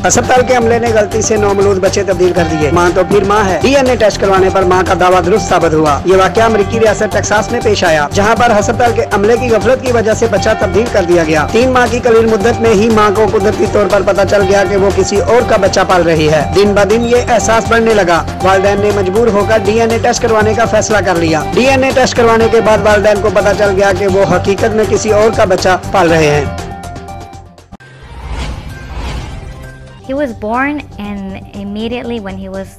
अस्पताल के अमले ने गलती से नौमलूद बच्चे तब्दील कर दिए। मां तो फिर मां है। डीएनए टेस्ट करवाने पर मां का दावा दुरुस्त साबित हुआ। ये वाकया अमेरिकी रियासत टेक्सास में पेश आया, जहां पर अस्पताल के अमले की गफलत की वजह से बच्चा तब्दील कर दिया गया। 3 माह की कलील मुद्दत में ही मां को कुदरती तौर पर पता चल गया कि वो किसी और का बच्चा पाल रही है। दिन ब दिन ये एहसास बढ़ने लगा। वालिदैन ने मजबूर होकर डीएनए टेस्ट करवाने का फैसला कर लिया। डीएनए टेस्ट करवाने के बाद वालिदैन को पता चल गया कि वो हकीकत में किसी और का बच्चा पाल रहे हैं। He was born, and immediately when he was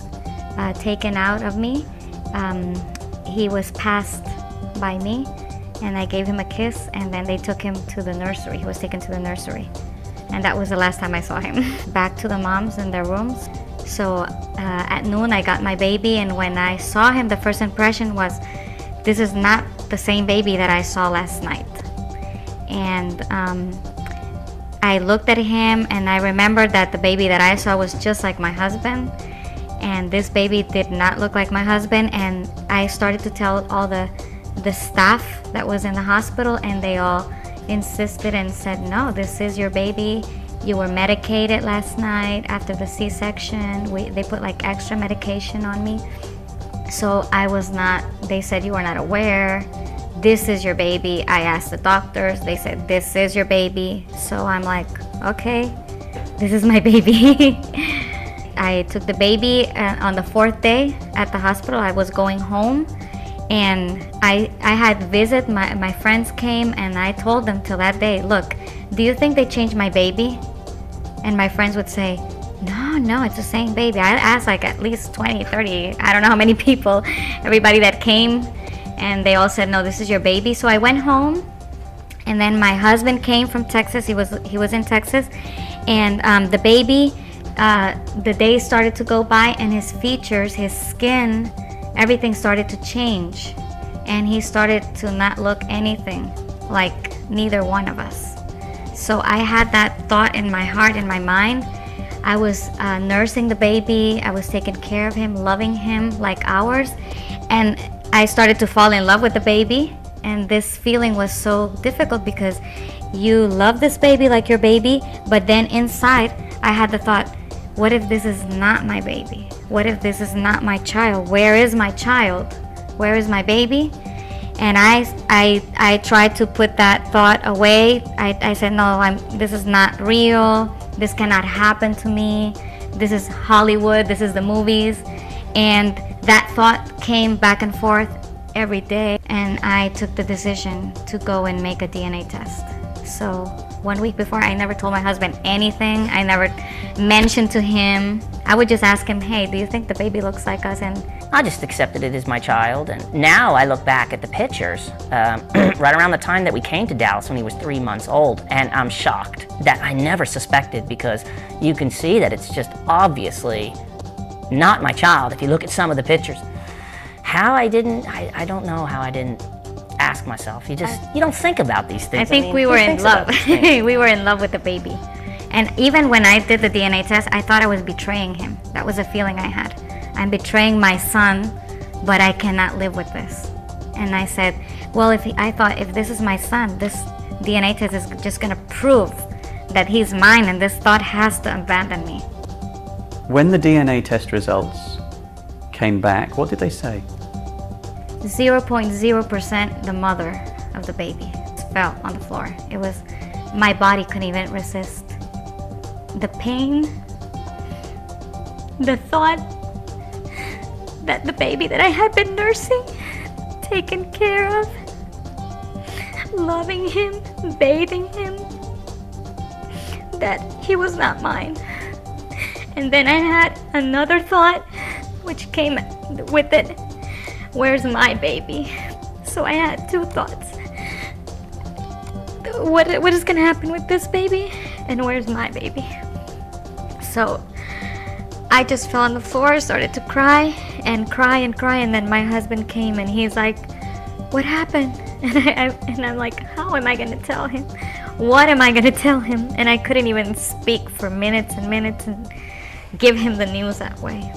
taken out of me, he was passed by me, and I gave him a kiss, and then they took him to the nursery. He was taken to the nursery, and that was the last time I saw him. Back to the moms in their rooms. So at noon I got my baby, and when I saw him, the first impression was, this is not the same baby that I saw last night. And I looked at him, and I remembered that the baby that I saw was just like my husband, and this baby did not look like my husband. And I started to tell all the staff that was in the hospital, and they all insisted and said, no, this is your baby. You were medicated last night after the C-section. They put like extra medication on me. So I was not, they said, you are not aware. This is your baby. I asked the doctors, they said, this is your baby. So I'm like, okay, this is my baby. I took the baby on the 4th day at the hospital. I was going home, and I had visit, my friends came, and I told them till that day, look, do you think they changed my baby? And my friends would say, no, it's the same baby. I asked like at least 20, 30, I don't know how many people, everybody that came, and they all said, no, this is your baby. So I went home, and then my husband came from Texas. He was in Texas, and the baby, the days started to go by, and his features, his skin, everything started to change, and he started to not look anything like neither one of us. So I had that thought in my heart, in my mind. I was nursing the baby. I was taking care of him, loving him like ours, and I started to fall in love with the baby. And this feeling was so difficult because you love this baby like your baby, but then inside I had the thought, what if this is not my baby? What if this is not my child? Where is my child? Where is my baby? And I tried to put that thought away. I said, no, this is not real. This cannot happen to me. This is Hollywood. This is the movies. And that thought came back and forth every day. And I took the decision to go and make a DNA test. So 1 week before, I never told my husband anything. I never mentioned to him. I would just ask him, hey, do you think the baby looks like us? And I just accepted it as my child. And now I look back at the pictures right around the time that we came to Dallas when he was 3 months old, and I'm shocked that I never suspected, because you can see that it's just obviously not my child if you look at some of the pictures. How I don't know how I didn't ask myself. You don't think about these things. I think we were in love. We were in love with the baby. And even when I did the DNA test, I thought I was betraying him. That was a feeling I had. I'm betraying my son, but I cannot live with this. And I said, well, I thought if this is my son, this DNA test is just gonna prove that he's mine, and this thought has to abandon me. When the DNA test results came back, what did they say? 0.0% the mother of the baby fell on the floor. It was, my body couldn't even resist. The pain, the thought that the baby that I had been nursing, taking care of, loving him, bathing him, that he was not mine. And then I had another thought which came with it, where's my baby? So I had two thoughts. What is gonna happen with this baby? And where's my baby? So I just fell on the floor, started to cry and cry and cry, and then my husband came and he's like, what happened? And I'm like, how am I gonna tell him? What am I gonna tell him? And I couldn't even speak for minutes and minutes and give him the news that way.